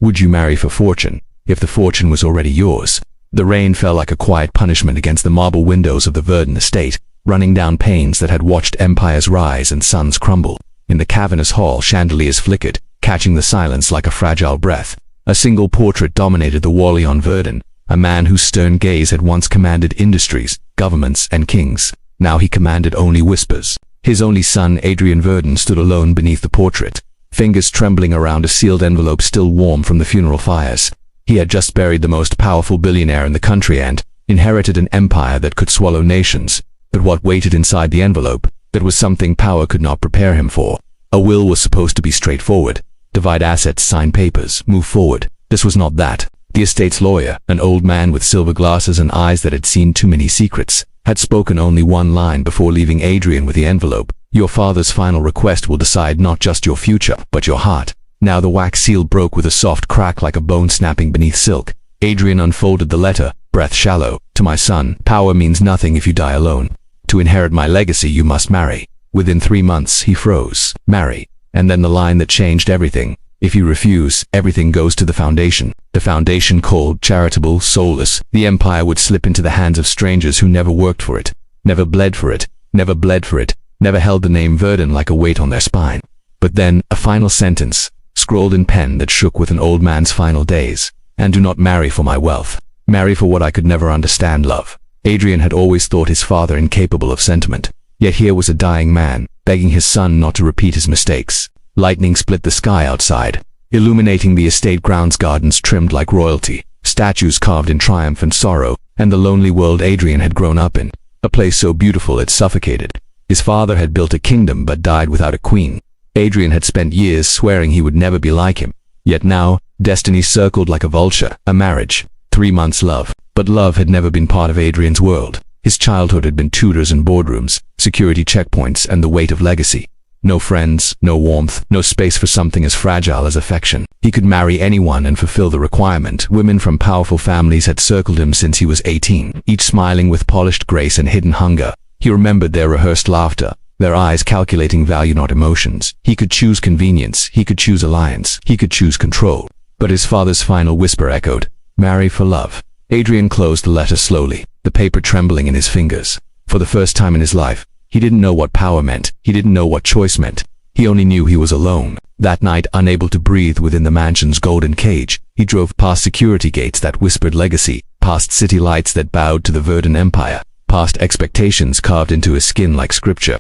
Would you marry for fortune, if the fortune was already yours? The rain fell like a quiet punishment against the marble windows of the Verdun estate, running down panes that had watched empires rise and suns crumble. In the cavernous hall, chandeliers flickered, catching the silence like a fragile breath. A single portrait dominated the wall on Verdun, a man whose stern gaze had once commanded industries, governments, and kings. Now he commanded only whispers. His only son, Adrian Verdun, stood alone beneath the portrait, fingers trembling around a sealed envelope still warm from the funeral fires. He had just buried the most powerful billionaire in the country and inherited an empire that could swallow nations. But what waited inside the envelope? That was something power could not prepare him for. A will was supposed to be straightforward. Divide assets, sign papers, move forward. This was not that. The estate's lawyer, an old man with silver glasses and eyes that had seen too many secrets, had spoken only one line before leaving Adrian with the envelope. Your father's final request will decide not just your future, but your heart. Now the wax seal broke with a soft crack like a bone snapping beneath silk. Adrian unfolded the letter, breath shallow. To my son, power means nothing if you die alone. To inherit my legacy, you must marry. Within 3 months, he froze. Marry. And then the line that changed everything. If you refuse, everything goes to the foundation. The foundation, cold, charitable, soulless. The empire would slip into the hands of strangers who never worked for it, never bled for it, never bled for it, never held the name Verdun like a weight on their spine. But then, a final sentence, scrawled in pen that shook with an old man's final days. And do not marry for my wealth. Marry for what I could never understand, love. Adrian had always thought his father incapable of sentiment. Yet here was a dying man, begging his son not to repeat his mistakes. Lightning split the sky outside, illuminating the estate grounds, gardens trimmed like royalty, statues carved in triumph and sorrow, and the lonely world Adrian had grown up in. A place so beautiful it suffocated. His father had built a kingdom but died without a queen. Adrian had spent years swearing he would never be like him. Yet now, destiny circled like a vulture. A marriage. 3 months love. But love had never been part of Adrian's world. His childhood had been tutors and boardrooms, security checkpoints, and the weight of legacy. No friends, no warmth, no space for something as fragile as affection. He could marry anyone and fulfill the requirement. Women from powerful families had circled him since he was 18, each smiling with polished grace and hidden hunger. He remembered their rehearsed laughter, their eyes calculating value, not emotions. He could choose convenience, he could choose alliance, he could choose control. But his father's final whisper echoed, "Marry for love." Adrian closed the letter slowly, the paper trembling in his fingers. For the first time in his life, he didn't know what power meant. He didn't know what choice meant. He only knew he was alone. That night, unable to breathe within the mansion's golden cage, he drove past security gates that whispered legacy, past city lights that bowed to the Verdun Empire, past expectations carved into his skin like scripture.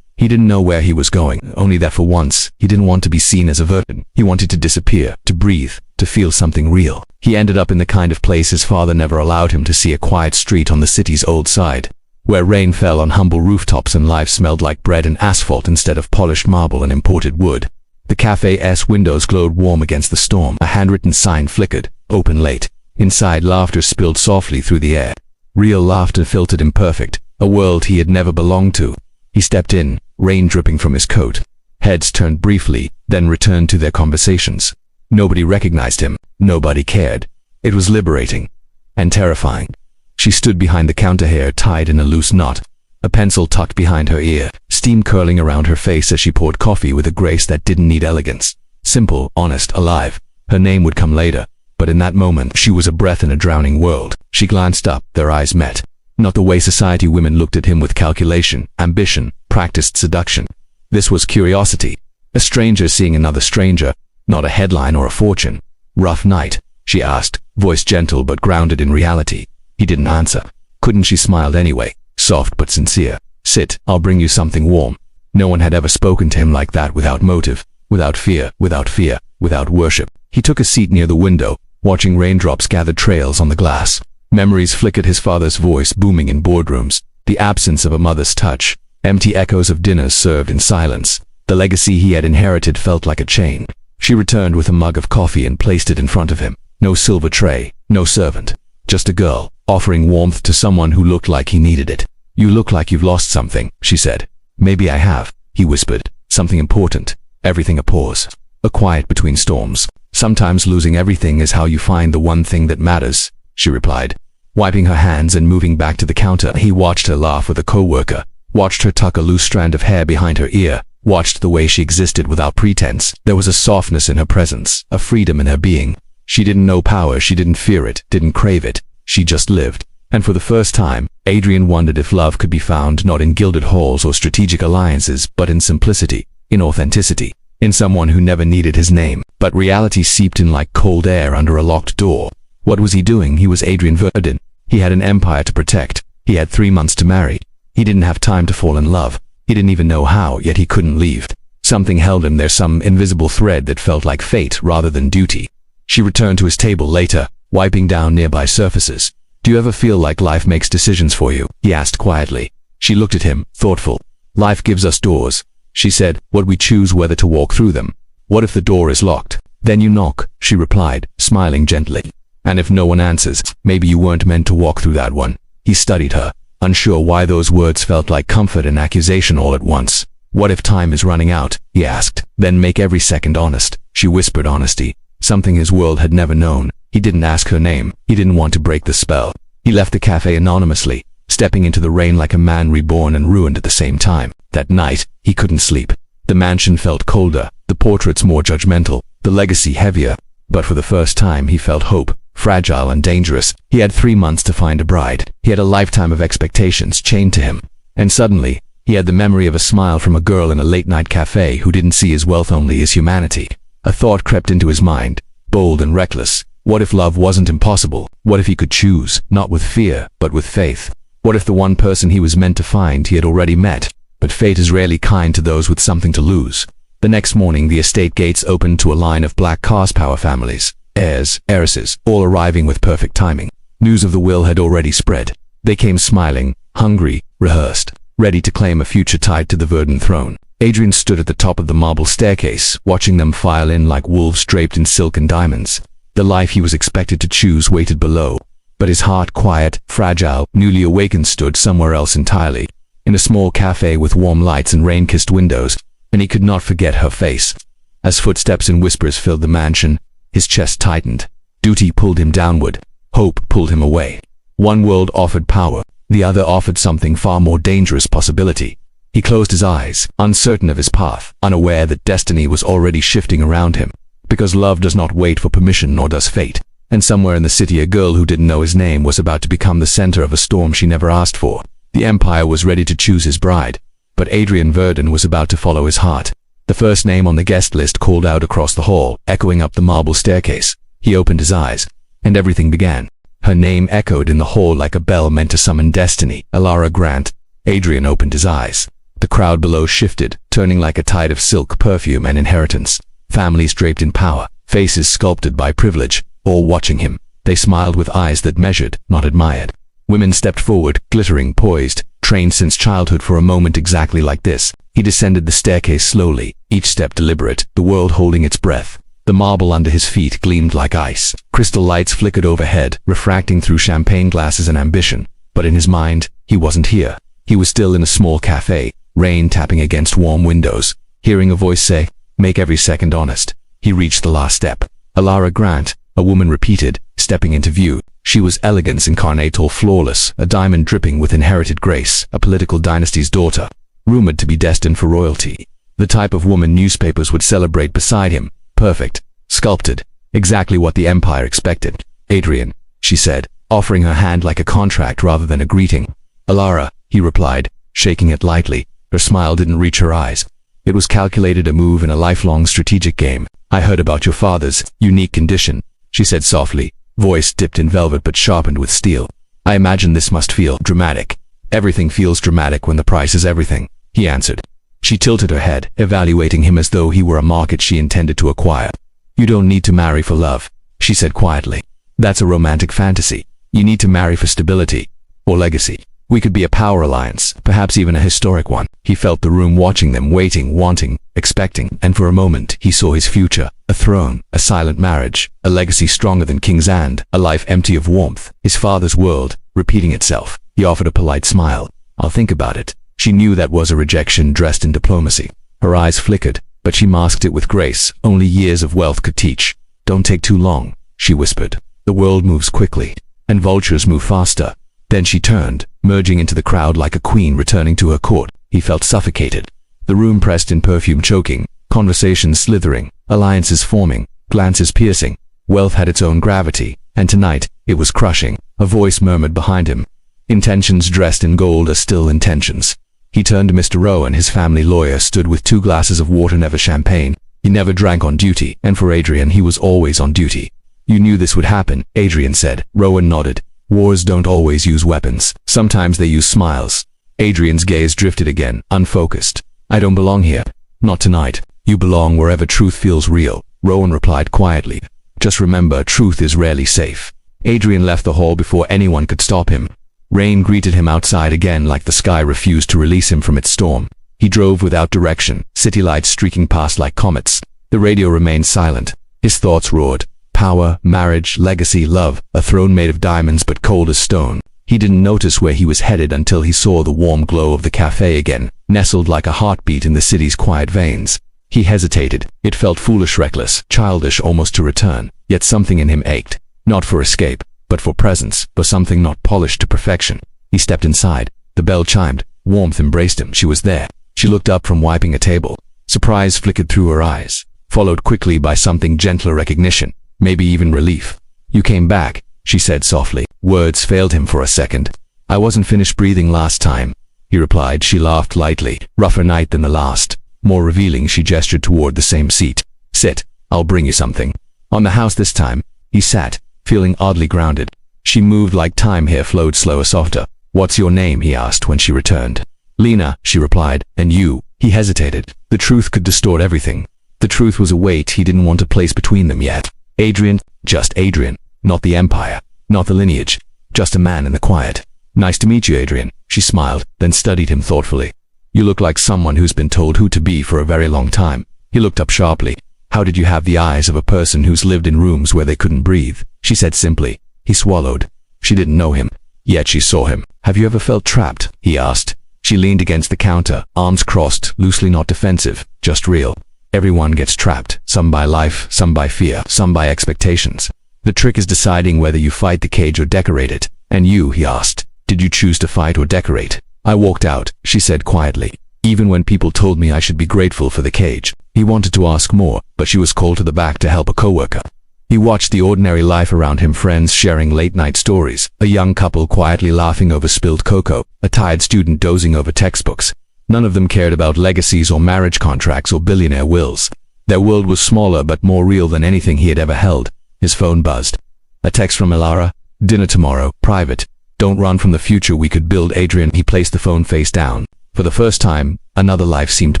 He didn't know where he was going, only that for once, he didn't want to be seen as a Verdun. He wanted to disappear, to breathe, to feel something real. He ended up in the kind of place his father never allowed him to see, a quiet street on the city's old side, where rain fell on humble rooftops and life smelled like bread and asphalt instead of polished marble and imported wood. The cafe's windows glowed warm against the storm. A handwritten sign flickered, "Open late." Inside, laughter spilled softly through the air. Real laughter, filtered imperfect, a world he had never belonged to. He stepped in, rain dripping from his coat. Heads turned briefly, then returned to their conversations. Nobody recognized him. Nobody cared. It was liberating and terrifying. She stood behind the counter, hair tied in a loose knot, a pencil tucked behind her ear, steam curling around her face as she poured coffee with a grace that didn't need elegance. Simple, honest, alive. Her name would come later, but in that moment she was a breath in a drowning world. She glanced up, their eyes met. Not the way society women looked at him, with calculation, ambition, practiced seduction. This was curiosity. A stranger seeing another stranger, not a headline or a fortune. "Rough night?" she asked, voice gentle but grounded in reality. He didn't answer. Couldn't she? Smiled anyway, soft but sincere. "Sit, I'll bring you something warm." No one had ever spoken to him like that, without motive, without fear, without worship. He took a seat near the window, watching raindrops gather trails on the glass. Memories flickered, his father's voice booming in boardrooms, the absence of a mother's touch, empty echoes of dinners served in silence. The legacy he had inherited felt like a chain. She returned with a mug of coffee and placed it in front of him. No silver tray, no servant. Just a girl, offering warmth to someone who looked like he needed it. "You look like you've lost something," she said. "Maybe I have," he whispered. "Something important." Everything. A pause. A quiet between storms. "Sometimes losing everything is how you find the one thing that matters," she replied, wiping her hands and moving back to the counter. He watched her laugh with a coworker, watched her tuck a loose strand of hair behind her ear, watched the way she existed without pretense. There was a softness in her presence, a freedom in her being. She didn't know power, she didn't fear it, didn't crave it. She just lived. And for the first time, Adrian wondered if love could be found not in gilded halls or strategic alliances, but in simplicity, in authenticity, in someone who never needed his name. But reality seeped in like cold air under a locked door. What was he doing? He was Adrian Verdun. He had an empire to protect. He had 3 months to marry. He didn't have time to fall in love. He didn't even know how, yet he couldn't leave. Something held him there, some invisible thread that felt like fate rather than duty. She returned to his table later, wiping down nearby surfaces. "Do you ever feel like life makes decisions for you?" he asked quietly. She looked at him, thoughtful. "Life gives us doors," she said, "what we choose whether to walk through them. What if the door is locked? Then you knock," she replied, smiling gently. "And if no one answers, maybe you weren't meant to walk through that one." He studied her, unsure why those words felt like comfort and accusation all at once. "What if time is running out?" he asked. "Then make every second honest." She whispered honesty, something his world had never known. He didn't ask her name. He didn't want to break the spell. He left the cafe anonymously, stepping into the rain like a man reborn and ruined at the same time. That night, he couldn't sleep. The mansion felt colder, the portraits more judgmental, the legacy heavier. But for the first time, he felt hope, fragile and dangerous. He had 3 months to find a bride. He had a lifetime of expectations chained to him. And suddenly, he had the memory of a smile from a girl in a late-night cafe who didn't see his wealth, only his humanity. A thought crept into his mind, bold and reckless. What if love wasn't impossible? What if he could choose, not with fear, but with faith? What if the one person he was meant to find he had already met? But fate is rarely kind to those with something to lose. The next morning, the estate gates opened to a line of black cast power families, heirs, heiresses, all arriving with perfect timing. News of the will had already spread. They came smiling, hungry, rehearsed, ready to claim a future tied to the Verdun throne. Adrian stood at the top of the marble staircase, watching them file in like wolves draped in silk and diamonds. The life he was expected to choose waited below, but his heart, quiet, fragile, newly awakened, stood somewhere else entirely, in a small cafe with warm lights and rain-kissed windows, and he could not forget her face. As footsteps and whispers filled the mansion, his chest tightened. Duty pulled him downward. Hope pulled him away. One world offered power, the other offered something far more dangerous: possibility. He closed his eyes, uncertain of his path, unaware that destiny was already shifting around him. Because love does not wait for permission, nor does fate. And somewhere in the city, a girl who didn't know his name was about to become the center of a storm she never asked for. The empire was ready to choose his bride, but Adrian Verdun was about to follow his heart. The first name on the guest list called out across the hall, echoing up the marble staircase. He opened his eyes, and everything began. Her name echoed in the hall like a bell meant to summon destiny. Alara Grant. Adrian opened his eyes. The crowd below shifted, turning like a tide of silk, perfume, and inheritance. Families draped in power, faces sculpted by privilege, all watching him. They smiled with eyes that measured, not admired. Women stepped forward, glittering, poised, trained since childhood for a moment exactly like this. He descended the staircase slowly, each step deliberate, the world holding its breath. The marble under his feet gleamed like ice. Crystal lights flickered overhead, refracting through champagne glasses and ambition. But in his mind, he wasn't here. He was still in a small cafe, rain tapping against warm windows. Hearing a voice say, "Make every second honest." He reached the last step. Alara Grant, a woman repeated, stepping into view. She was elegance incarnate, all flawless, a diamond dripping with inherited grace, a political dynasty's daughter, rumored to be destined for royalty. The type of woman newspapers would celebrate beside him. Perfect, sculpted, exactly what the empire expected. "Adrian," she said, offering her hand like a contract rather than a greeting. "Alara," he replied, shaking it lightly. Her smile didn't reach her eyes. It was calculated, a move in a lifelong strategic game. "I heard about your father's unique condition," she said softly, voice dipped in velvet but sharpened with steel. "I imagine this must feel dramatic." "Everything feels dramatic when the price is everything," he answered. She tilted her head, evaluating him as though he were a market she intended to acquire. "You don't need to marry for love," she said quietly. "That's a romantic fantasy. You need to marry for stability, or legacy. We could be a power alliance, perhaps even a historic one." He felt the room watching them, waiting, wanting, expecting, and for a moment he saw his future. A throne, a silent marriage, a legacy stronger than King's End, a life empty of warmth. His father's world, repeating itself. He offered a polite smile. "I'll think about it." She knew that was a rejection dressed in diplomacy. Her eyes flickered, but she masked it with grace only years of wealth could teach. "Don't take too long," she whispered. "The world moves quickly, and vultures move faster." Then she turned, merging into the crowd like a queen returning to her court. He felt suffocated. The room pressed in perfume, choking, conversations slithering, alliances forming, glances piercing. Wealth had its own gravity, and tonight, it was crushing. A voice murmured behind him. Intentions dressed in gold are still intentions. He turned to Mr. Rowan. His family lawyer stood with 2 glasses of water, never champagne. He never drank on duty, and for Adrian he was always on duty. You knew this would happen, Adrian said. Rowan nodded. Wars don't always use weapons. Sometimes they use smiles. Adrian's gaze drifted again, unfocused. I don't belong here. Not tonight. You belong wherever truth feels real, Rowan replied quietly. Just remember, truth is rarely safe. Adrian left the hall before anyone could stop him. Rain greeted him outside again like the sky refused to release him from its storm. He drove without direction, city lights streaking past like comets. The radio remained silent. His thoughts roared. Power, marriage, legacy, love, a throne made of diamonds but cold as stone. He didn't notice where he was headed until he saw the warm glow of the cafe again, nestled like a heartbeat in the city's quiet veins. He hesitated. It felt foolish, reckless, childish almost to return, yet something in him ached. Not for escape, but for presence, for something not polished to perfection. He stepped inside. The bell chimed. Warmth embraced him. She was there. She looked up from wiping a table. Surprise flickered through her eyes, followed quickly by something gentler, recognition, maybe even relief. You came back, she said softly. Words failed him for a second. I wasn't finished breathing last time, he replied. She laughed lightly. Rougher night than the last. More revealing, she gestured toward the same seat. Sit, I'll bring you something. On the house this time. He sat, feeling oddly grounded. She moved like time. Hair flowed slower, softer. What's your name? He asked when she returned. Lena, she replied. And you? He hesitated. The truth could distort everything. The truth was a weight he didn't want to place between them yet. Adrian, just Adrian. Not the empire, not the lineage. Just a man in the quiet. Nice to meet you, Adrian. She smiled, then studied him thoughtfully. You look like someone who's been told who to be for a very long time. He looked up sharply. How did you have the eyes of a person who's lived in rooms where they couldn't breathe? She said simply. He swallowed. She didn't know him, yet she saw him. Have you ever felt trapped? He asked. She leaned against the counter, arms crossed, loosely, not defensive, just real. Everyone gets trapped, some by life, some by fear, some by expectations. The trick is deciding whether you fight the cage or decorate it. And you, he asked, did you choose to fight or decorate? I walked out, she said quietly. Even when people told me I should be grateful for the cage. He wanted to ask more, but she was called to the back to help a coworker. He watched the ordinary life around him, friends sharing late-night stories, a young couple quietly laughing over spilled cocoa, a tired student dozing over textbooks. None of them cared about legacies or marriage contracts or billionaire wills. Their world was smaller but more real than anything he had ever held. His phone buzzed. A text from Elara. Dinner tomorrow, private. Don't run from the future we could build, Adrian. He placed the phone face down. For the first time, another life seemed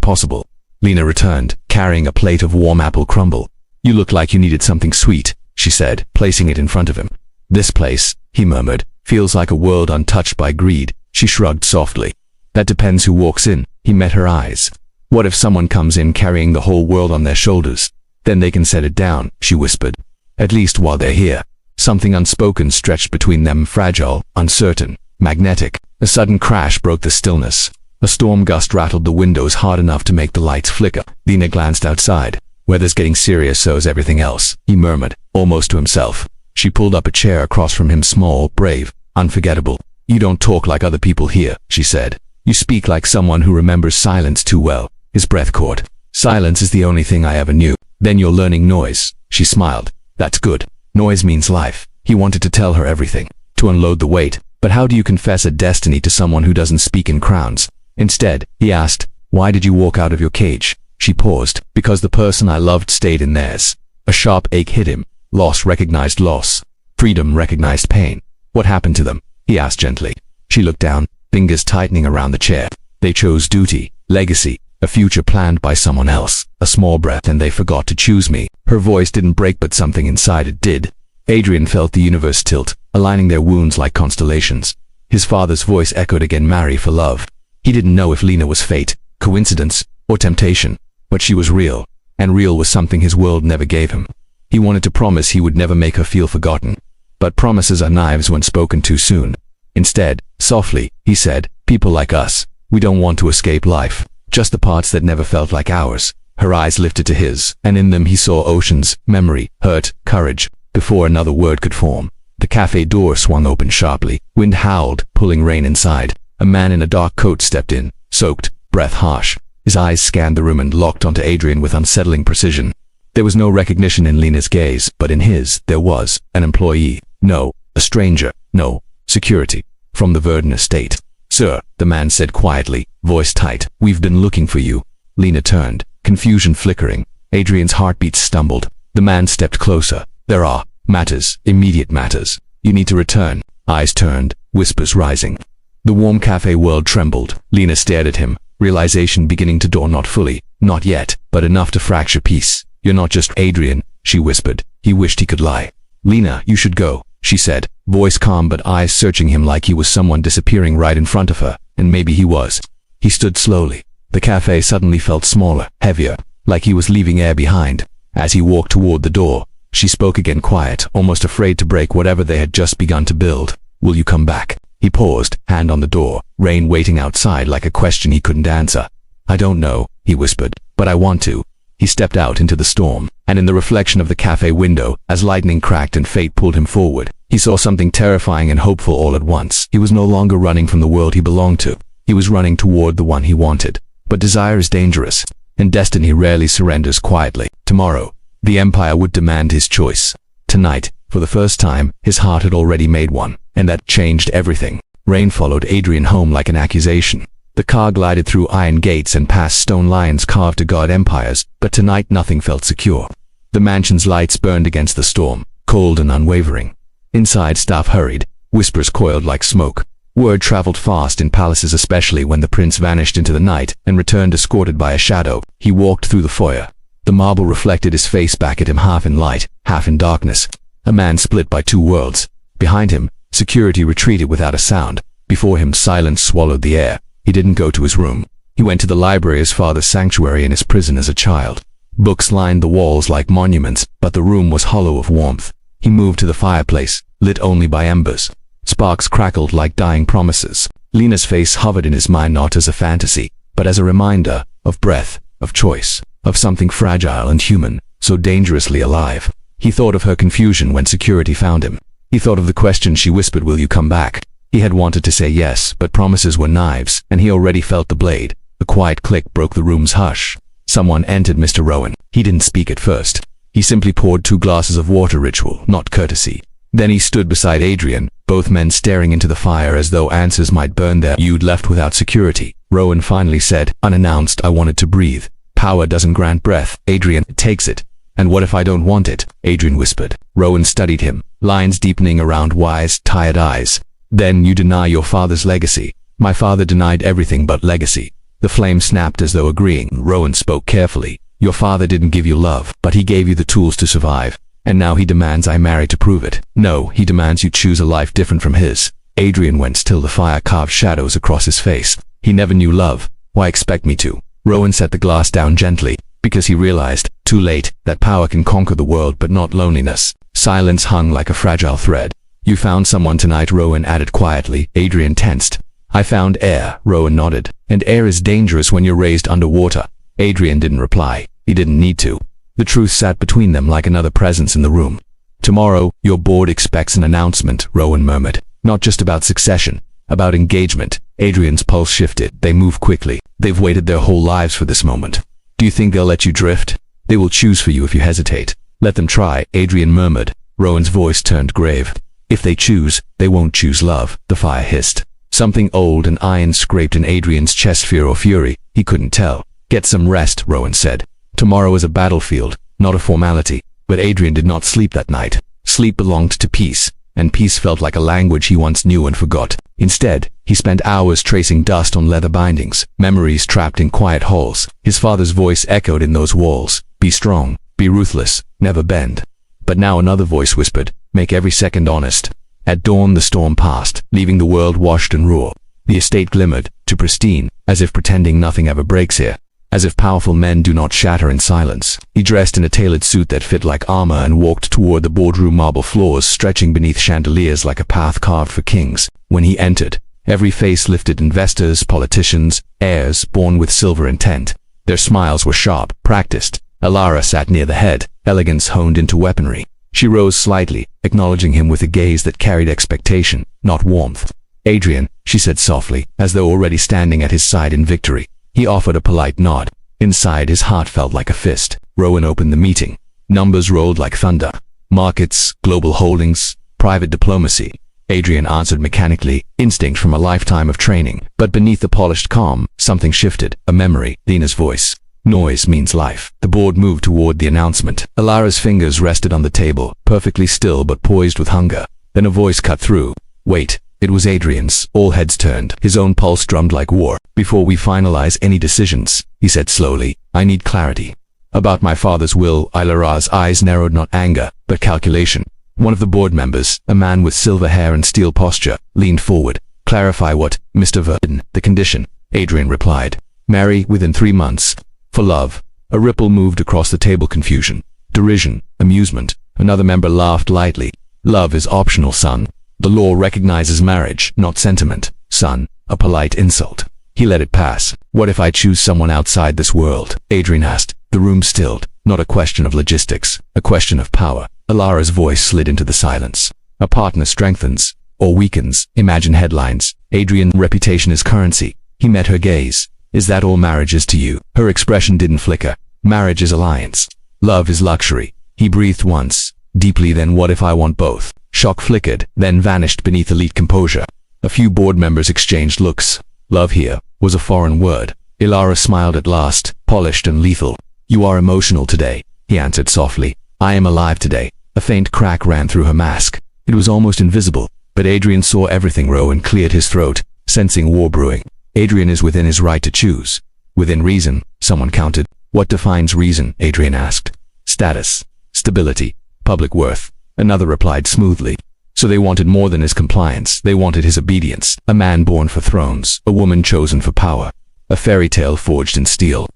possible. Lena returned, carrying a plate of warm apple crumble. You look like you needed something sweet, she said, placing it in front of him. This place, he murmured, feels like a world untouched by greed. She shrugged softly. That depends who walks in. He met her eyes. What if someone comes in carrying the whole world on their shoulders? Then they can set it down, she whispered. At least while they're here. Something unspoken stretched between them, fragile, uncertain, magnetic. A sudden crash broke the stillness. A storm gust rattled the windows hard enough to make the lights flicker. Lena glanced outside. Weather's getting serious, so is everything else, he murmured, almost to himself. She pulled up a chair across from him, small, brave, unforgettable. You don't talk like other people here, she said. You speak like someone who remembers silence too well. His breath caught. Silence is the only thing I ever knew. Then you're learning noise. She smiled. That's good. Noise means life. He wanted to tell her everything, to unload the weight. But how do you confess a destiny to someone who doesn't speak in crowns? Instead, he asked, why did you walk out of your cage? She paused. Because the person I loved stayed in theirs. A sharp ache hit him. Loss recognized loss. Freedom recognized pain. What happened to them? He asked gently. She looked down, fingers tightening around the chair. They chose duty, legacy, a future planned by someone else. A small breath and they forgot to choose me. Her voice didn't break, but something inside it did. Adrian felt the universe tilt, aligning their wounds like constellations. His father's voice echoed again, marry for love. He didn't know if Lena was fate, coincidence, or temptation, but she was real, and real was something his world never gave him. He wanted to promise he would never make her feel forgotten. But promises are knives when spoken too soon. Instead, softly, he said, people like us, we don't want to escape life, just the parts that never felt like ours. Her eyes lifted to his, and in them he saw oceans, memory, hurt, courage. Before another word could form, the cafe door swung open sharply. Wind howled, pulling rain inside. A man in a dark coat stepped in, soaked, breath harsh. His eyes scanned the room and locked onto Adrian with unsettling precision. There was no recognition in Lena's gaze, but in his, there was. An employee. No. A stranger. No. Security. From the Verdun estate. Sir, the man said quietly, voice tight. We've been looking for you. Lena turned, confusion flickering. Adrian's heartbeat stumbled. The man stepped closer. There are matters, immediate matters. You need to return. Eyes turned, whispers rising. The warm cafe world trembled. Lena stared at him, realization beginning to dawn, not fully, not yet, but enough to fracture peace. You're not just Adrian, she whispered. He wished he could lie. Lena, you should go, she said, voice calm but eyes searching him like he was someone disappearing right in front of her, and maybe he was. He stood slowly. The cafe suddenly felt smaller, heavier, like he was leaving air behind. As he walked toward the door, she spoke again, quiet, almost afraid to break whatever they had just begun to build. Will you come back? He paused, hand on the door, rain waiting outside like a question he couldn't answer. I don't know, he whispered, but I want to. He stepped out into the storm, and in the reflection of the cafe window, as lightning cracked and fate pulled him forward, he saw something terrifying and hopeful all at once. He was no longer running from the world he belonged to. He was running toward the one he wanted. But desire is dangerous, and destiny rarely surrenders quietly. Tomorrow, the Empire would demand his choice. Tonight, for the first time, his heart had already made one, and that changed everything. Rain followed Adrian home like an accusation. The car glided through iron gates and past stone lions carved to guard empires, but tonight nothing felt secure. The mansion's lights burned against the storm, cold and unwavering. Inside, staff hurried, whispers coiled like smoke. Word traveled fast in palaces, especially when the prince vanished into the night and returned escorted by a shadow. He walked through the foyer. The marble reflected his face back at him, half in light, half in darkness. A man split by two worlds. Behind him, security retreated without a sound. Before him, silence swallowed the air. He didn't go to his room. He went to the library, his father's sanctuary in his prison as a child. Books lined the walls like monuments, but the room was hollow of warmth. He moved to the fireplace, lit only by embers. Sparks crackled like dying promises. Lena's face hovered in his mind, not as a fantasy, but as a reminder of breath, of choice, of something fragile and human, so dangerously alive. He thought of her confusion when security found him. He thought of the question she whispered, will you come back? He had wanted to say yes, but promises were knives, and he already felt the blade. A quiet click broke the room's hush. Someone entered. Mr. Rowan. He didn't speak at first. He simply poured 2 glasses of water, ritual, not courtesy. Then he stood beside Adrian, both men staring into the fire as though answers might burn there. You'd left without security. Rowan finally said, unannounced. I wanted to breathe. Power doesn't grant breath, Adrian, it takes it. And what if I don't want it? Adrian whispered. Rowan studied him, lines deepening around wise, tired eyes. Then you deny your father's legacy. My father denied everything but legacy. The flame snapped as though agreeing. Rowan spoke carefully. Your father didn't give you love, but he gave you the tools to survive. And now he demands I marry to prove it. No, he demands you choose a life different from his. Adrian went still. The fire carved shadows across his face. He never knew love. Why expect me to? Rowan set the glass down gently, because he realized, too late, that power can conquer the world but not loneliness. Silence hung like a fragile thread. You found someone tonight, Rowan added quietly. Adrian tensed. I found heir, Rowan nodded. And heir is dangerous when you're raised underwater. Adrian didn't reply. He didn't need to. The truth sat between them like another presence in the room. Tomorrow, your board expects an announcement, Rowan murmured. Not just about succession, about engagement. Adrian's pulse shifted. They move quickly. They've waited their whole lives for this moment. Do you think they'll let you drift? They will choose for you if you hesitate. Let them try, Adrian murmured. Rowan's voice turned grave. If they choose, they won't choose love, the fire hissed. Something old and iron scraped in Adrian's chest, fear or fury. He couldn't tell. Get some rest, Rowan said. Tomorrow is a battlefield, not a formality. But Adrian did not sleep that night. Sleep belonged to peace, and peace felt like a language he once knew and forgot. Instead, he spent hours tracing dust on leather bindings, memories trapped in quiet halls. His father's voice echoed in those walls. Be strong, be ruthless, never bend. But now another voice whispered, make every second honest. At dawn the storm passed, leaving the world washed and raw. The estate glimmered, too pristine, as if pretending nothing ever breaks here. As if powerful men do not shatter in silence. He dressed in a tailored suit that fit like armor and walked toward the boardroom, marble floors stretching beneath chandeliers like a path carved for kings. When he entered, every face lifted. Investors, politicians, heirs born with silver intent. Their smiles were sharp, practiced. Alara sat near the head, elegance honed into weaponry. She rose slightly, acknowledging him with a gaze that carried expectation, not warmth. Adrian, she said softly, as though already standing at his side in victory. He offered a polite nod. Inside, his heart felt like a fist. Rowan opened the meeting. Numbers rolled like thunder. Markets, global holdings, private diplomacy. Adrian answered mechanically, instinct from a lifetime of training. But beneath the polished calm, something shifted, a memory, Lena's voice. Noise means life. The board moved toward the announcement. Alara's fingers rested on the table, perfectly still but poised with hunger. Then a voice cut through. Wait. It was Adrian's. All heads turned. His own pulse drummed like war. Before we finalize any decisions, he said slowly, I need clarity. About my father's will. Alara's eyes narrowed, not anger, but calculation. One of the board members, a man with silver hair and steel posture, leaned forward. Clarify what, Mr. Verdun? The condition. Adrian replied. Marry within 3 months. For love. A ripple moved across the table. Confusion. Derision. Amusement. Another member laughed lightly. Love is optional, son. The law recognizes marriage, not sentiment. Son. A polite insult. He let it pass. What if I choose someone outside this world? Adrian asked. The room stilled. Not a question of logistics. A question of power. Alara's voice slid into the silence. A partner strengthens or weakens. Imagine headlines. Adrian's reputation is currency. He met her gaze. Is that all marriage is to you? Her expression didn't flicker. Marriage is alliance. Love is luxury. He breathed once, deeply. Then what if I want both? Shock flickered, then vanished beneath elite composure. A few board members exchanged looks. Love here was a foreign word. Alara smiled at last, polished and lethal. You are emotional today, he answered softly. I am alive today. A faint crack ran through her mask. It was almost invisible, but Adrian saw everything. Rowan cleared his throat, sensing war brewing. Adrian is within his right to choose. Within reason, someone counted. What defines reason? Adrian asked. Status, stability, public worth. Another replied smoothly. So they wanted more than his compliance. They wanted his obedience. A man born for thrones, a woman chosen for power. A fairy tale forged in steel.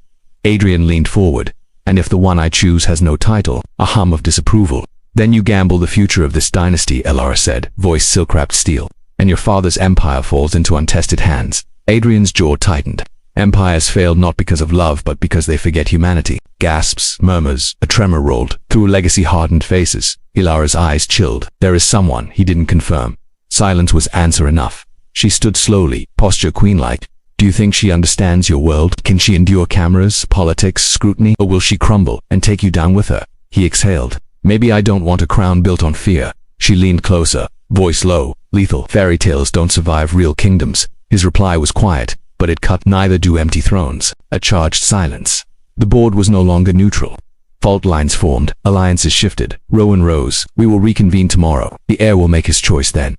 Adrian leaned forward. And if the one I choose has no title, a hum of disapproval, then you gamble the future of this dynasty, Alara said, voice silk-wrapped steel. And your father's empire falls into untested hands. Adrian's jaw tightened. Empires fail not because of love, but because they forget humanity. Gasps, murmurs, a tremor rolled through legacy-hardened faces. Alara's eyes chilled. There is someone, he didn't confirm. Silence was answer enough. She stood slowly, posture queen-like. Do you think she understands your world? Can she endure cameras, politics, scrutiny? Or will she crumble and take you down with her? He exhaled. Maybe I don't want a crown built on fear. She leaned closer, voice low, lethal. Fairy tales don't survive real kingdoms. His reply was quiet, but it cut. Neither do empty thrones. A charged silence. The board was no longer neutral. Fault lines formed, alliances shifted. Rowan rose. We will reconvene tomorrow. The heir will make his choice then.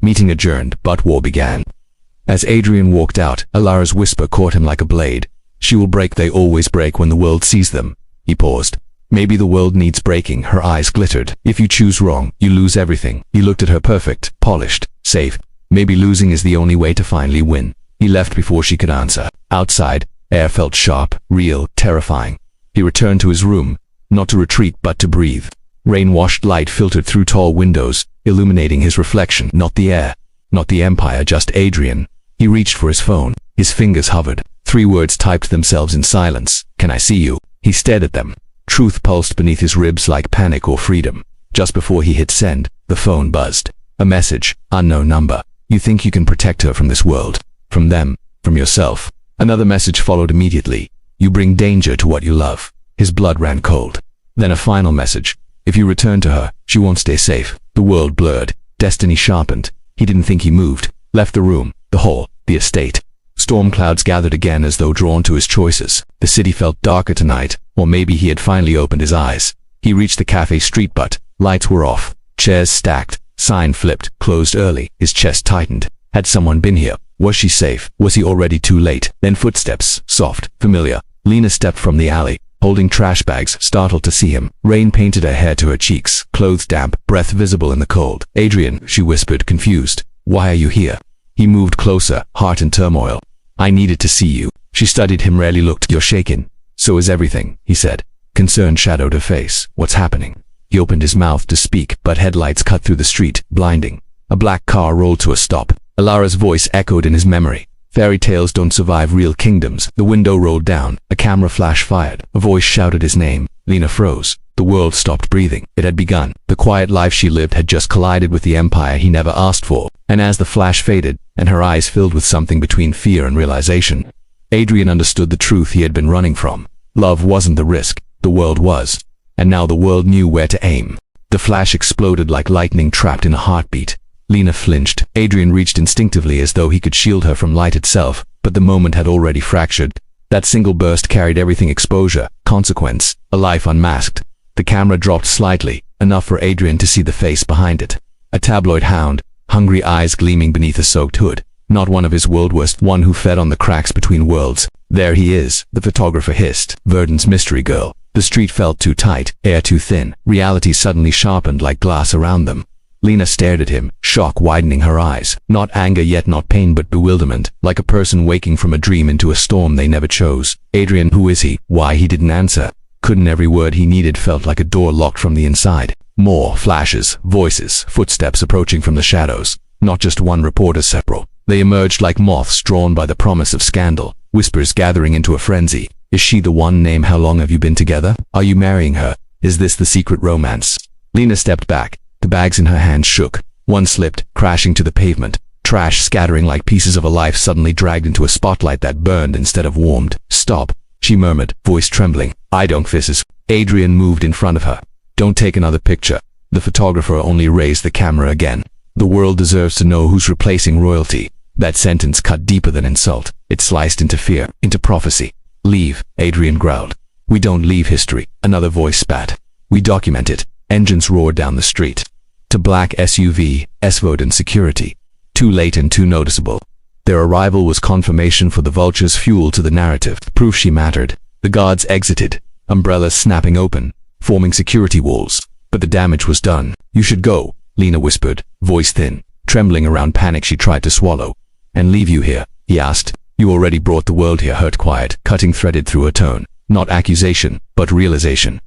Meeting adjourned, but war began. As Adrian walked out, Alara's whisper caught him like a blade. She will break. They always break when the world sees them. He paused. Maybe the world needs breaking. Her eyes glittered. If you choose wrong, you lose everything. He looked at her, perfect, polished, safe. Maybe losing is the only way to finally win. He left before she could answer. Outside, air felt sharp, real, terrifying. He returned to his room, not to retreat but to breathe. Rain-washed light filtered through tall windows, illuminating his reflection. Not the air, not the empire, just Adrian. He reached for his phone. His fingers hovered. 3 words typed themselves in silence. Can I see you? He stared at them. Truth pulsed beneath his ribs like panic or freedom. Just before he hit send, the phone buzzed. A message, unknown number. You think you can protect her from this world? From them? From yourself? Another message followed immediately. You bring danger to what you love. His blood ran cold. Then a final message. If you return to her, she won't stay safe. The world blurred. Destiny sharpened. He didn't think. He moved. Left the room, the hall, the estate. Storm clouds gathered again as though drawn to his choices. The city felt darker tonight, or maybe he had finally opened his eyes. He reached the cafe street, but lights were off. Chairs stacked. Sign flipped. Closed early. His chest tightened. Had someone been here? Was she safe? Was he already too late? Then footsteps, soft, familiar. Lena stepped from the alley, holding trash bags, startled to see him. Rain painted her hair to her cheeks, clothes damp, breath visible in the cold. Adrian, she whispered, confused. Why are you here? He moved closer, heart in turmoil. I needed to see you. She studied him, rarely looked. You're shaken. So is everything, he said. Concern shadowed her face. What's happening? He opened his mouth to speak, but headlights cut through the street, blinding. A black car rolled to a stop. Alara's voice echoed in his memory. Fairy tales don't survive real kingdoms. The window rolled down. A camera flash fired. A voice shouted his name. Lena froze. The world stopped breathing. It had begun. The quiet life she lived had just collided with the empire he never asked for. And as the flash faded, and her eyes filled with something between fear and realization, Adrian understood the truth he had been running from. Love wasn't the risk. The world was. and now the world knew where to aim. The flash exploded like lightning trapped in a heartbeat. Lena flinched. Adrian reached instinctively as though he could shield her from light itself, but the moment had already fractured. That single burst carried everything: exposure, consequence, a life unmasked. The camera dropped slightly, enough for Adrian to see the face behind it. A tabloid hound, hungry eyes gleaming beneath a soaked hood. Not one of his world worst, one who fed on the cracks between worlds. There he is, the photographer hissed. Verdon's mystery girl. The street felt too tight, air too thin. Reality suddenly sharpened like glass around them. Lena stared at him, shock widening her eyes. Not anger, yet not pain, but bewilderment, like a person waking from a dream into a storm they never chose. Adrian, who is he? Why he didn't answer? Couldn't every word he needed felt like a door locked from the inside. More flashes, voices, footsteps approaching from the shadows. Not just one reporter, several. They emerged like moths drawn by the promise of scandal. Whispers gathering into a frenzy. Is she the one? Name. How long have you been together? Are you marrying her? Is this the secret romance? Lena stepped back. The bags in her hand shook. One slipped, crashing to the pavement. Trash scattering like pieces of a life suddenly dragged into a spotlight that burned instead of warmed. Stop, she murmured, voice trembling. I don't fisses. Adrian moved in front of her. Don't take another picture. The photographer only raised the camera again. The world deserves to know who's replacing royalty. That sentence cut deeper than insult. It sliced into fear, into prophecy. Leave, Adrian growled. We don't leave history, another voice spat. We document it. Engines roared down the street. To black SUV, S-Voden security. Too late and too noticeable. Their arrival was confirmation for the vulture's fuel to the narrative. Proof she mattered. The guards exited, umbrellas snapping open, forming security walls. But the damage was done. You should go, Lena whispered, voice thin, trembling around panic she tried to swallow. And leave you here, he asked. You already brought the world here. Hurt quiet, cutting threaded through her tone. Not accusation, but realization.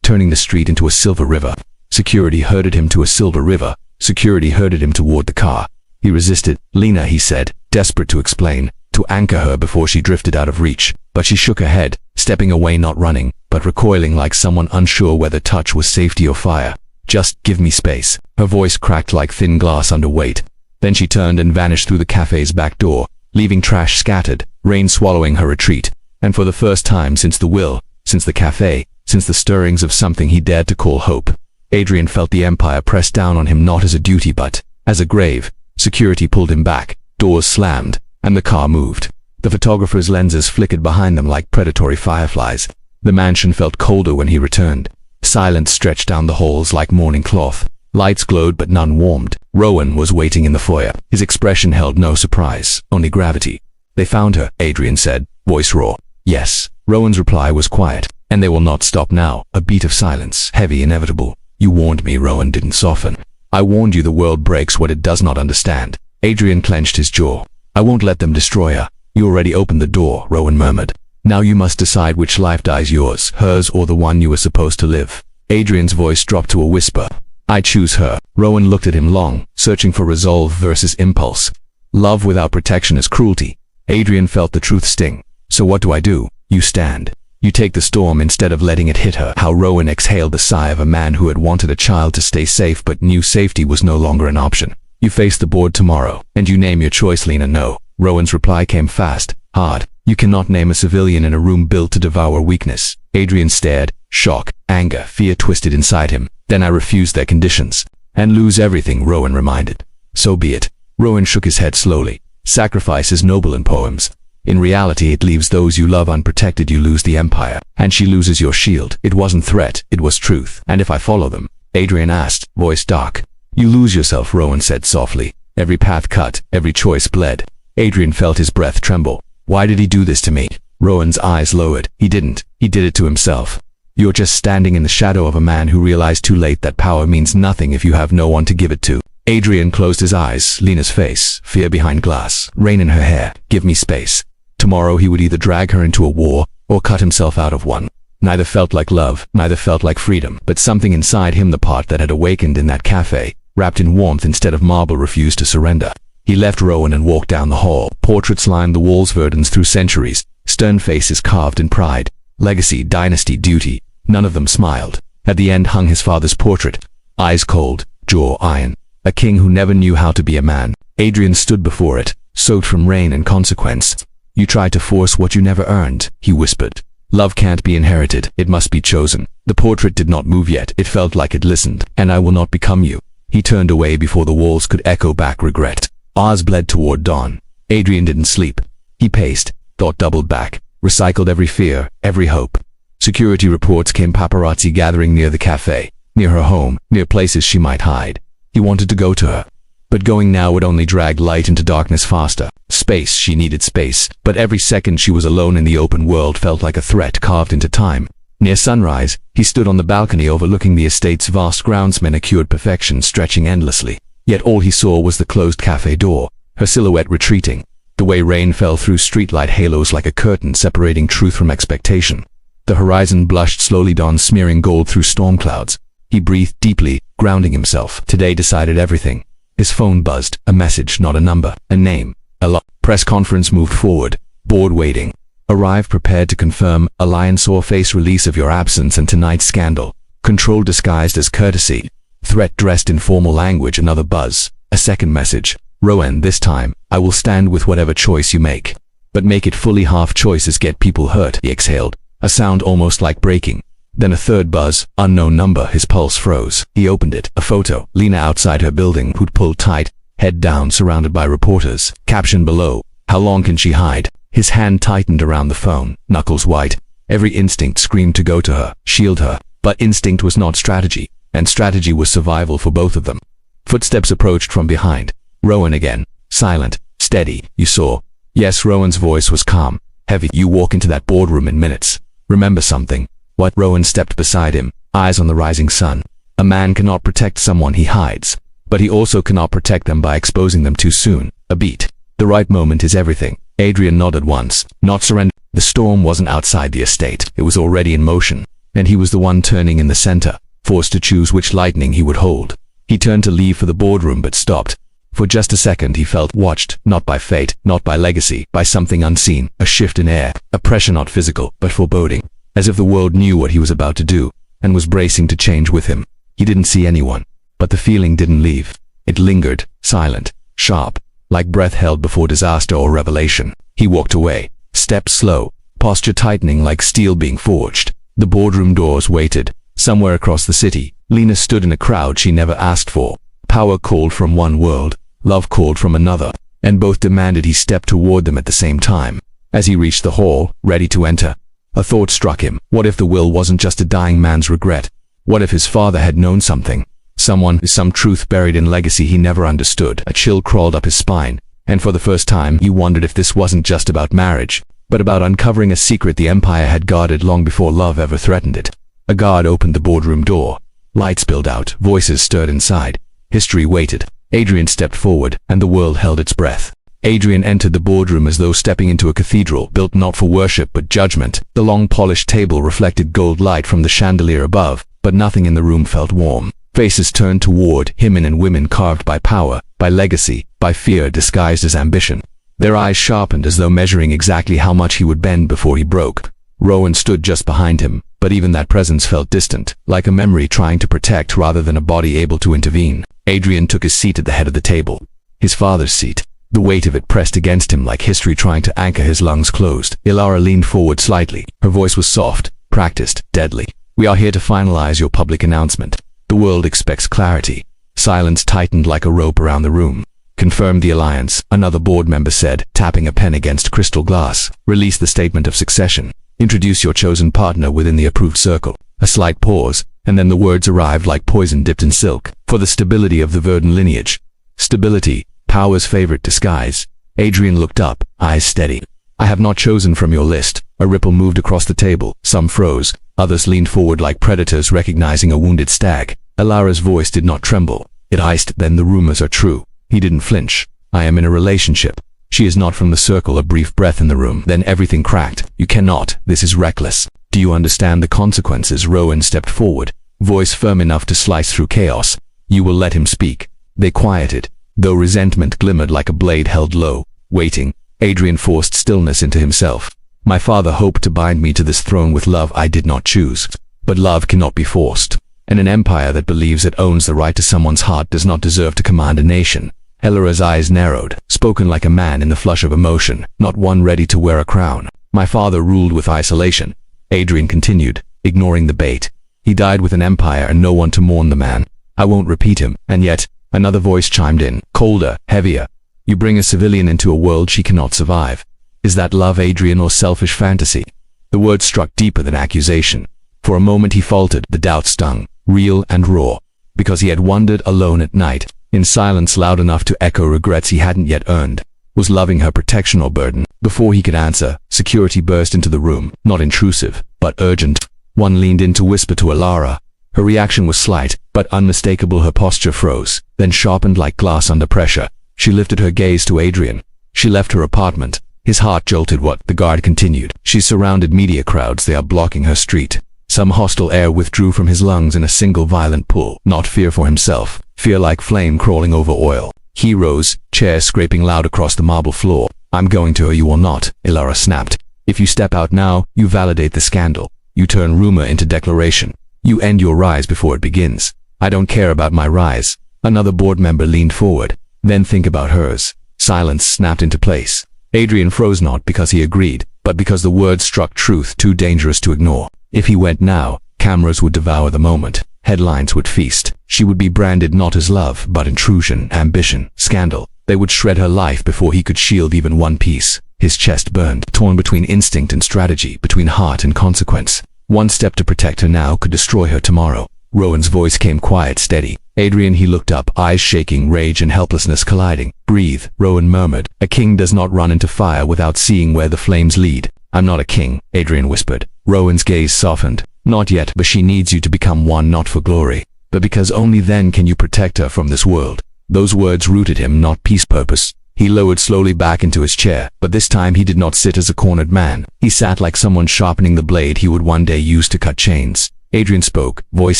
Turning the street into a silver river. Security herded him to a silver river. Security herded him toward the car. He resisted. Lena, he said, desperate to explain, to anchor her before she drifted out of reach. But she shook her head, stepping away, not running, but recoiling like someone unsure whether touch was safety or fire. Just give me space. Her voice cracked like thin glass under weight. Then she turned and vanished through the cafe's back door, leaving trash scattered, rain swallowing her retreat. And for the first time since the will, since the cafe, since the stirrings of something he dared to call hope, Adrian felt the empire press down on him not as a duty but as a grave. Security pulled him back, doors slammed, and the car moved. The photographer's lenses flickered behind them like predatory fireflies. The mansion felt colder when he returned. Silence stretched down the halls like morning cloth. Lights glowed but none warmed. Rowan was waiting in the foyer. His expression held no surprise, only gravity. They found her, Adrian said, voice raw. Yes. Rowan's reply was quiet. And they will not stop now. A beat of silence, heavy, inevitable. You warned me. Rowan didn't soften. I warned you the world breaks what it does not understand. Adrian clenched his jaw. I won't let them destroy her. You already opened the door, Rowan murmured. Now you must decide which life dies, yours, hers, or the one you were supposed to live. Adrian's voice dropped to a whisper. I choose her. Rowan looked at him long, searching for resolve versus impulse. Love without protection is cruelty. Adrian felt the truth sting. So what do I do? You stand. You take the storm instead of letting it hit her. How Rowan exhaled the sigh of a man who had wanted a child to stay safe but knew safety was no longer an option. You face the board tomorrow, and you name your choice. Lena, no. Rowan's reply came fast, hard. You cannot name a civilian in a room built to devour weakness. Adrian stared. Shock, anger, fear twisted inside him. Then I refuse their conditions. And lose everything, Rowan reminded. So be it. Rowan shook his head slowly. Sacrifice is noble in poems. In reality, it leaves those you love unprotected. You lose the empire, and she loses your shield. It wasn't threat, it was truth. And if I follow them? Adrian asked, voice dark. You lose yourself, Rowan said softly. Every path cut, every choice bled. Adrian felt his breath tremble. Why did he do this to me? Rowan's eyes lowered. He didn't. He did it to himself. You're just standing in the shadow of a man who realized too late that power means nothing if you have no one to give it to. Adrian closed his eyes. Lena's face, fear behind glass, rain in her hair. Give me space. Tomorrow he would either drag her into a war or cut himself out of one. Neither felt like love, neither felt like freedom, but something inside him, the part that had awakened in that cafe, wrapped in warmth instead of marble, refused to surrender. He left Rowan and walked down the hall. Portraits lined the walls, Verdons through centuries, stern faces carved in pride. Legacy, dynasty, duty. None of them smiled. At the end hung his father's portrait, eyes cold, jaw iron. A king who never knew how to be a man. Adrian stood before it, soaked from rain and consequence. You tried to force what you never earned, he whispered. Love can't be inherited, it must be chosen. The portrait did not move yet, it felt like it listened. And I will not become you. He turned away before the walls could echo back regret. Hours bled toward dawn. Adrian didn't sleep. He paced, thought doubled back, recycled every fear, every hope. Security reports came, paparazzi gathering near the cafe, near her home, near places she might hide. He wanted to go to her. But going now would only drag light into darkness faster. Space, she needed space, but every second she was alone in the open world felt like a threat carved into time. Near sunrise, he stood on the balcony overlooking the estate's vast grounds, manicured perfection stretching endlessly. Yet all he saw was the closed cafe door, her silhouette retreating, the way rain fell through streetlight halos like a curtain separating truth from expectation. The horizon blushed slowly, dawn smearing gold through storm clouds. He breathed deeply, grounding himself. Today decided everything. His phone buzzed, a message, not a number, a name, a lot. Press conference moved forward, board waiting. Arrive prepared to confirm, alliance or face release of your absence and tonight's scandal. Control disguised as courtesy. Threat dressed in formal language, another buzz. A second message. Rowan, this time, I will stand with whatever choice you make. But make it fully. Half choices get people hurt. He exhaled, a sound almost like breaking. Then a third buzz, unknown number. His pulse froze. He opened it. A photo. Lena outside her building, hood pulled tight, head down, surrounded by reporters. Caption below, how long can she hide? His hand tightened around the phone, knuckles white. Every instinct screamed to go to her, shield her. But instinct was not strategy, and strategy was survival for both of them. Footsteps approached from behind. Rowan again, silent, steady. You saw. Yes, Rowan's voice was calm, heavy. You walk into that boardroom in minutes. Remember something. What? Rowan stepped beside him, eyes on the rising sun. A man cannot protect someone he hides, but he also cannot protect them by exposing them too soon. A beat. The right moment is everything. Adrian nodded once, not surrender. The storm wasn't outside the estate, it was already in motion, and he was the one turning in the center, forced to choose which lightning he would hold. He turned to leave for the boardroom but stopped. For just a second he felt watched, not by fate, not by legacy, by something unseen, a shift in air, a pressure not physical, but foreboding. As if the world knew what he was about to do, and was bracing to change with him. He didn't see anyone, but the feeling didn't leave. It lingered, silent, sharp, like breath held before disaster or revelation. He walked away, steps slow, posture tightening like steel being forged. The boardroom doors waited. Somewhere across the city, Lena stood in a crowd she never asked for. Power called from one world, love called from another, and both demanded he step toward them at the same time. As he reached the hall, ready to enter, a thought struck him. What if the will wasn't just a dying man's regret? What if his father had known something? Some truth buried in legacy he never understood. A chill crawled up his spine, and for the first time he wondered if this wasn't just about marriage, but about uncovering a secret the Empire had guarded long before love ever threatened it. A guard opened the boardroom door. Lights spilled out, voices stirred inside. History waited. Adrian stepped forward, and the world held its breath. Adrian entered the boardroom as though stepping into a cathedral, built not for worship but judgment. The long polished table reflected gold light from the chandelier above, but nothing in the room felt warm. Faces turned toward him, men and women carved by power, by legacy, by fear disguised as ambition. Their eyes sharpened as though measuring exactly how much he would bend before he broke. Rowan stood just behind him, but even that presence felt distant, like a memory trying to protect rather than a body able to intervene. Adrian took his seat at the head of the table. His father's seat. The weight of it pressed against him like history trying to anchor his lungs closed. Ilara leaned forward slightly. Her voice was soft, practiced, deadly. We are here to finalize your public announcement. The world expects clarity. Silence tightened like a rope around the room. Confirm the alliance, another board member said, tapping a pen against crystal glass. Release the statement of succession. Introduce your chosen partner within the approved circle. A slight pause, and then the words arrived like poison dipped in silk. For the stability of the Verdun lineage. Stability. Power's favorite disguise. Adrian looked up, eyes steady. I have not chosen from your list. A ripple moved across the table. Some froze. Others leaned forward like predators recognizing a wounded stag. Ilara's voice did not tremble. It iced. Then the rumors are true. He didn't flinch. I am in a relationship. She is not from the circle. A brief breath in the room. Then everything cracked. You cannot. This is reckless. Do you understand the consequences? Rowan stepped forward, voice firm enough to slice through chaos. You will let him speak. They quieted, though resentment glimmered like a blade held low. Waiting, Adrian forced stillness into himself. My father hoped to bind me to this throne with love I did not choose. But love cannot be forced. And an empire that believes it owns the right to someone's heart does not deserve to command a nation. Ilara's eyes narrowed, spoken like a man in the flush of emotion, not one ready to wear a crown. My father ruled with isolation. Adrian continued, ignoring the bait. He died with an empire and no one to mourn the man. I won't repeat him. And yet, another voice chimed in, colder, heavier. You bring a civilian into a world she cannot survive. Is that love, Adrian, or selfish fantasy? The word struck deeper than accusation. For a moment he faltered, the doubt stung, real and raw. Because he had wandered alone at night, in silence loud enough to echo regrets he hadn't yet earned. Was loving her protection or burden? Before he could answer, security burst into the room, not intrusive, but urgent. One leaned in to whisper to Alara. Her reaction was slight, but unmistakable. Her posture froze, then sharpened like glass under pressure. She lifted her gaze to Adrian. She left her apartment. His heart jolted. What? The guard continued. She's surrounded media crowds. They are blocking her street. Some hostile air withdrew from his lungs in a single violent pull. Not fear for himself. Fear like flame crawling over oil. He rose, chair scraping loud across the marble floor. I'm going to her, you will not, Ilara snapped. If you step out now, you validate the scandal. You turn rumor into declaration. You end your rise before it begins. I don't care about my rise. Another board member leaned forward. Then think about hers. Silence snapped into place. Adrian froze, not because he agreed, but because the words struck truth too dangerous to ignore. If he went now, cameras would devour the moment. Headlines would feast. She would be branded not as love, but intrusion, ambition, scandal. They would shred her life before he could shield even one piece. His chest burned, torn between instinct and strategy, between heart and consequence. One step to protect her now could destroy her tomorrow. Rowan's voice came quiet, steady. Adrian, he looked up, eyes shaking, rage and helplessness colliding. Breathe, Rowan murmured. A king does not run into fire without seeing where the flames lead. I'm not a king, Adrian whispered. Rowan's gaze softened. Not yet, but she needs you to become one, not for glory, but because only then can you protect her from this world. Those words rooted him, not peace purpose. He lowered slowly back into his chair, but this time he did not sit as a cornered man. He sat like someone sharpening the blade he would one day use to cut chains. Adrian spoke, voice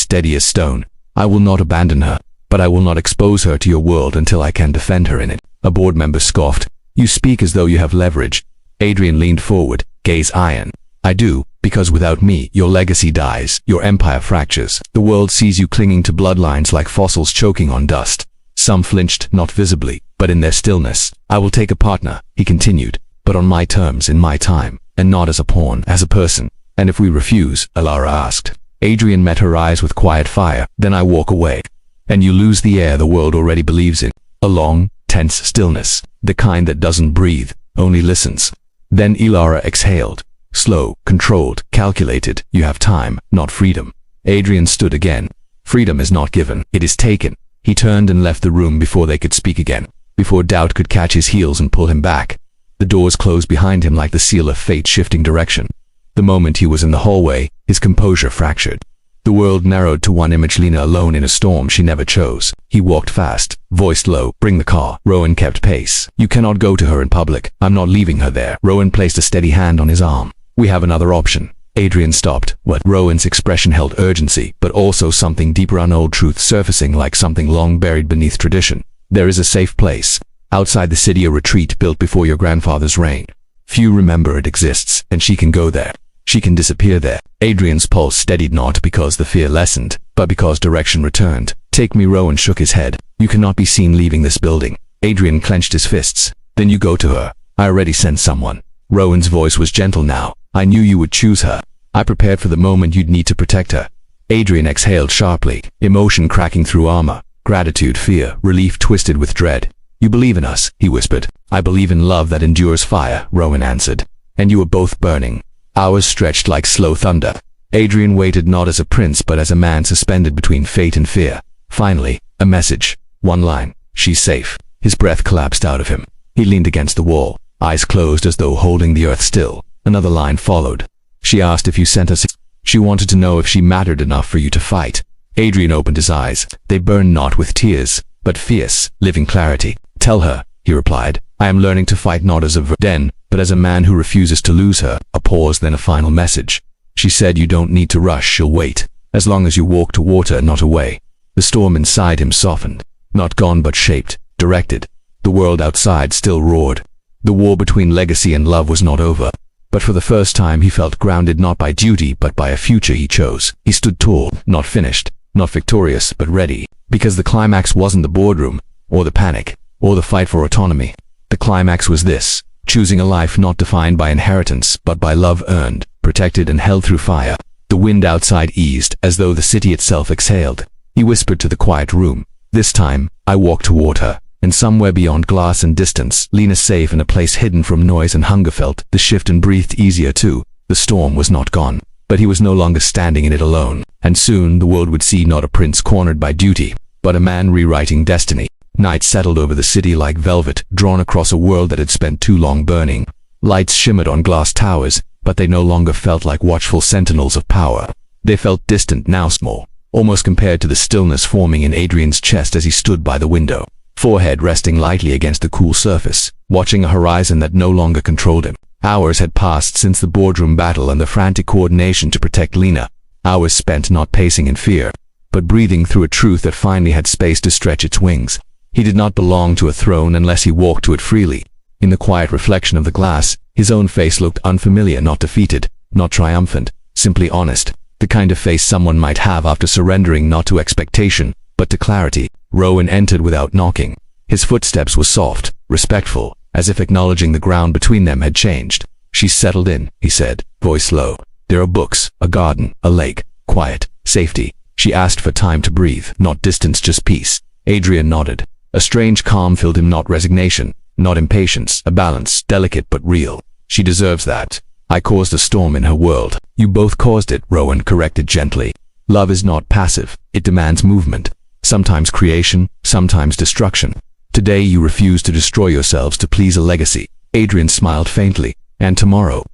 steady as stone. I will not abandon her, but I will not expose her to your world until I can defend her in it. A board member scoffed. You speak as though you have leverage. Adrian leaned forward, gaze iron. I do, because without me, your legacy dies, your empire fractures. The world sees you clinging to bloodlines like fossils choking on dust. Some flinched, not visibly, but in their stillness. I will take a partner, he continued, but on my terms, in my time, and not as a pawn, as a person. And if we refuse, Alara asked. Adrian met her eyes with quiet fire. Then I walk away. And you lose the air the world already believes in. A long, tense stillness, the kind that doesn't breathe, only listens. Then Ilara exhaled. Slow, controlled, calculated. You have time, not freedom. Adrian stood again. Freedom is not given, it is taken. He turned and left the room before they could speak again, before doubt could catch his heels and pull him back. The doors closed behind him like the seal of fate shifting direction. The moment he was in the hallway, his composure fractured. The world narrowed to one image, Lena alone in a storm she never chose. He walked fast, voiced low, bring the car. Rowan kept pace. You cannot go to her in public. I'm not leaving her there. Rowan placed a steady hand on his arm. We have another option. Adrian stopped. What? Rowan's expression held urgency, but also something deeper, an old truth surfacing like something long buried beneath tradition. There is a safe place. Outside the city, a retreat built before your grandfather's reign. Few remember it exists, and she can go there. She can disappear there. Adrian's pulse steadied, not because the fear lessened, but because direction returned. Take me, Rowan shook his head. You cannot be seen leaving this building. Adrian clenched his fists. Then you go to her. I already sent someone. Rowan's voice was gentle now. I knew you would choose her. I prepared for the moment you'd need to protect her. Adrian exhaled sharply, emotion cracking through armor. Gratitude, fear, relief twisted with dread. You believe in us, he whispered. I believe in love that endures fire, Rowan answered. And you were both burning. Hours stretched like slow thunder. Adrian waited not as a prince but as a man suspended between fate and fear. Finally, a message. One line. She's safe. His breath collapsed out of him. He leaned against the wall, eyes closed as though holding the earth still. Another line followed. She asked if you sent us. She wanted to know if she mattered enough for you to fight. Adrian opened his eyes. They burned not with tears, but fierce, living clarity. Tell her, he replied. I am learning to fight not as a den, but as a man who refuses to lose her. A pause, then a final message. She said you don't need to rush, she'll wait. As long as you walk toward her, not away. The storm inside him softened. Not gone but shaped, directed. The world outside still roared. The war between legacy and love was not over. But for the first time he felt grounded not by duty but by a future he chose. He stood tall, not finished, not victorious, but ready. Because the climax wasn't the boardroom, or the panic, or the fight for autonomy. The climax was this, choosing a life not defined by inheritance but by love earned. protected and held through fire. The wind outside eased, as though the city itself exhaled. He whispered to the quiet room. This time, I walked toward her, and somewhere beyond glass and distance, Lena, safe in a place hidden from noise and hunger, felt the shift and breathed easier too. The storm was not gone, but he was no longer standing in it alone, and soon the world would see not a prince cornered by duty, but a man rewriting destiny. Night settled over the city like velvet, drawn across a world that had spent too long burning. Lights shimmered on glass towers, but they no longer felt like watchful sentinels of power. They felt distant, now small, almost compared to the stillness forming in Adrian's chest as he stood by the window, forehead resting lightly against the cool surface, watching a horizon that no longer controlled him. Hours had passed since the boardroom battle and the frantic coordination to protect Lena. Hours spent not pacing in fear, but breathing through a truth that finally had space to stretch its wings. He did not belong to a throne unless he walked to it freely. In the quiet reflection of the glass, his own face looked unfamiliar, not defeated, not triumphant, simply honest, the kind of face someone might have after surrendering not to expectation, but to clarity. Rowan entered without knocking. His footsteps were soft, respectful, as if acknowledging the ground between them had changed. "She's settled in," he said, voice low. "There are books, a garden, a lake, quiet, safety." She asked for time to breathe, not distance, just peace. Adrian nodded. A strange calm filled him, not resignation, not impatience, a balance, delicate but real. "She deserves that. I caused a storm in her world." "You both caused it," Rowan corrected gently. "Love is not passive, it demands movement. Sometimes creation, sometimes destruction. Today you refuse to destroy yourselves to please a legacy." Adrian smiled faintly. "And tomorrow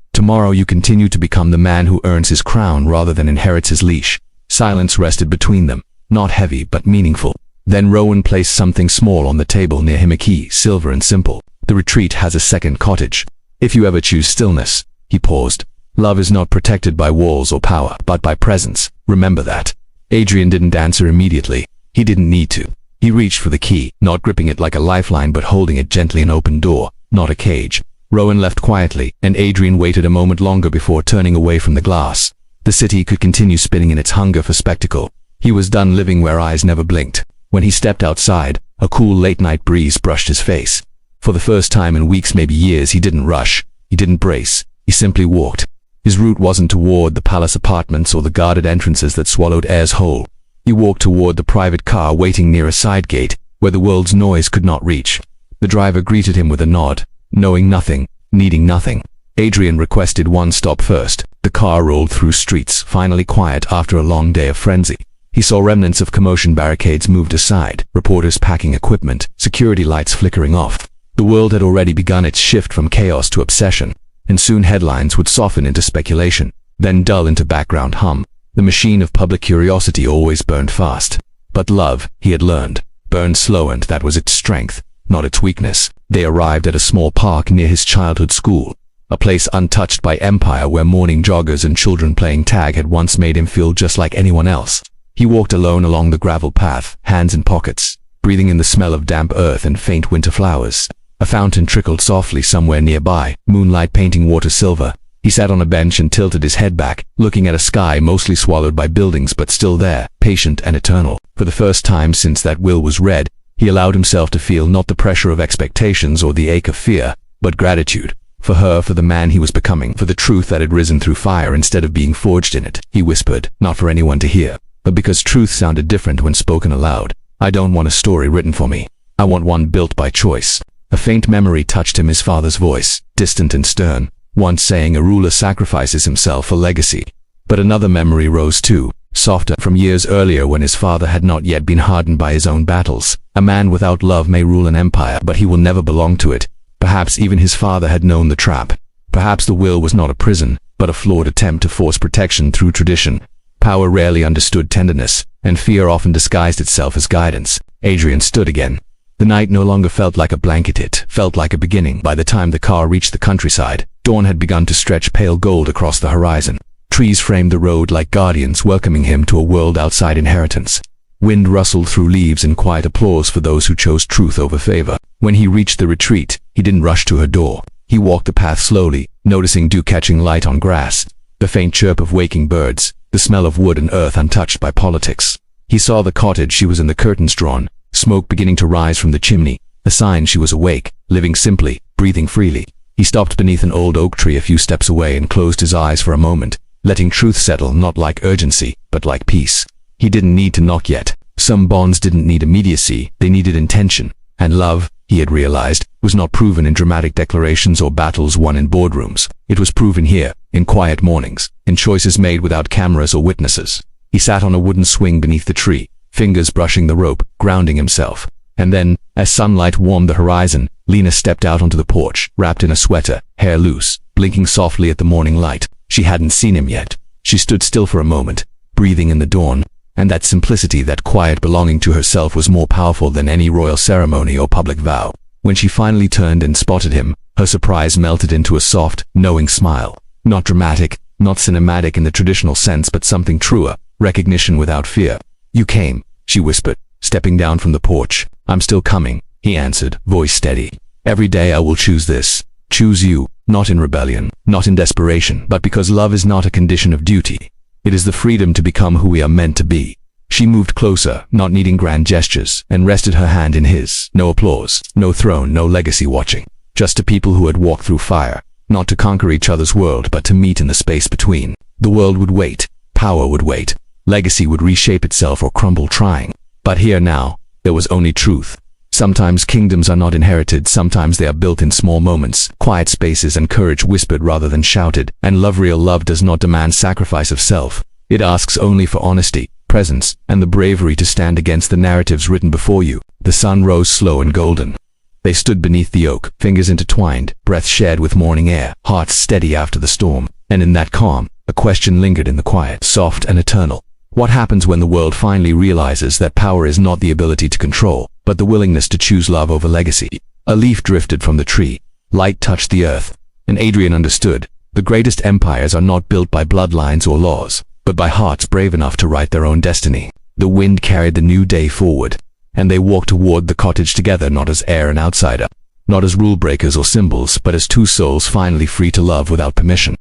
you continue to become the man who earns his crown rather than inherits his leash." Silence rested between them, not heavy but meaningful. Then Rowan placed something small on the table near him, a key, silver and simple. "The retreat has a second cottage. If you ever choose stillness." He paused. "Love is not protected by walls or power, but by presence. Remember that." Adrian didn't answer immediately. He didn't need to. He reached for the key, not gripping it like a lifeline but holding it gently, an open door, not a cage. Rowan left quietly, and Adrian waited a moment longer before turning away from the glass. The city could continue spinning in its hunger for spectacle. He was done living where eyes never blinked. When he stepped outside, a cool late-night breeze brushed his face. For the first time in weeks, maybe years, he didn't rush. He didn't brace. He simply walked. His route wasn't toward the palace apartments or the guarded entrances that swallowed airs whole. He walked toward the private car waiting near a side gate, where the world's noise could not reach. The driver greeted him with a nod, knowing nothing, needing nothing. Adrian requested one stop first. The car rolled through streets, finally quiet after a long day of frenzy. He saw remnants of commotion, barricades moved aside, reporters packing equipment, security lights flickering off. The world had already begun its shift from chaos to obsession, and soon headlines would soften into speculation, then dull into background hum. The machine of public curiosity always burned fast. But love, he had learned, burned slow, and that was its strength, not its weakness. They arrived at a small park near his childhood school, a place untouched by empire where morning joggers and children playing tag had once made him feel just like anyone else. He walked alone along the gravel path, hands in pockets, breathing in the smell of damp earth and faint winter flowers. A fountain trickled softly somewhere nearby, moonlight painting water silver. He sat on a bench and tilted his head back, looking at a sky mostly swallowed by buildings but still there, patient and eternal. For the first time since that will was read, he allowed himself to feel not the pressure of expectations or the ache of fear, but gratitude. For her, for the man he was becoming, for the truth that had risen through fire instead of being forged in it. He whispered, not for anyone to hear, but because truth sounded different when spoken aloud. "I don't want a story written for me. I want one built by choice." A faint memory touched him, his father's voice, distant and stern, once saying a ruler sacrifices himself for legacy. But another memory rose too, softer, from years earlier when his father had not yet been hardened by his own battles. A man without love may rule an empire, but he will never belong to it. Perhaps even his father had known the trap. Perhaps the will was not a prison, but a flawed attempt to force protection through tradition. Power rarely understood tenderness, and fear often disguised itself as guidance. Adrian stood again. The night no longer felt like a blanket, it felt like a beginning. By the time the car reached the countryside, dawn had begun to stretch pale gold across the horizon. Trees framed the road like guardians welcoming him to a world outside inheritance. Wind rustled through leaves in quiet applause for those who chose truth over favor. When he reached the retreat, he didn't rush to her door. He walked the path slowly, noticing dew catching light on grass, the faint chirp of waking birds, the smell of wood and earth untouched by politics. He saw the cottage she was in, the curtains drawn, smoke beginning to rise from the chimney, a sign she was awake, living simply, breathing freely. He stopped beneath an old oak tree a few steps away and closed his eyes for a moment, letting truth settle, not like urgency, but like peace. He didn't need to knock yet. Some bonds didn't need immediacy, they needed intention. And love, he had realized, was not proven in dramatic declarations or battles won in boardrooms. It was proven here, in quiet mornings, in choices made without cameras or witnesses. He sat on a wooden swing beneath the tree, fingers brushing the rope, grounding himself. And then, as sunlight warmed the horizon, Lena stepped out onto the porch, wrapped in a sweater, hair loose, blinking softly at the morning light. She hadn't seen him yet. She stood still for a moment, breathing in the dawn, and that simplicity, that quiet belonging to herself was more powerful than any royal ceremony or public vow. When she finally turned and spotted him, her surprise melted into a soft, knowing smile. Not dramatic, not cinematic in the traditional sense, but something truer, recognition without fear. "You came," she whispered, stepping down from the porch. "I'm still coming," he answered, voice steady. "Every day I will choose this. Choose you, not in rebellion, not in desperation, but because love is not a condition of duty. It is the freedom to become who we are meant to be." She moved closer, not needing grand gestures, and rested her hand in his. No applause, no throne, no legacy watching. Just a people who had walked through fire, not to conquer each other's world, but to meet in the space between. The world would wait, power would wait, legacy would reshape itself or crumble trying. But here now, there was only truth. Sometimes kingdoms are not inherited, sometimes they are built in small moments, quiet spaces, and courage whispered rather than shouted. And love, real love, does not demand sacrifice of self. It asks only for honesty, presence, and the bravery to stand against the narratives written before you. The sun rose slow and golden. They stood beneath the oak, fingers intertwined, breath shared with morning air, hearts steady after the storm. And in that calm, a question lingered in the quiet, soft and eternal. What happens when the world finally realizes that power is not the ability to control, but the willingness to choose love over legacy? A leaf drifted from the tree. Light touched the earth. And Adrian understood. The greatest empires are not built by bloodlines or laws, but by hearts brave enough to write their own destiny. The wind carried the new day forward, and they walked toward the cottage together, not as heir and outsider, not as rule breakers or symbols, but as two souls finally free to love without permission.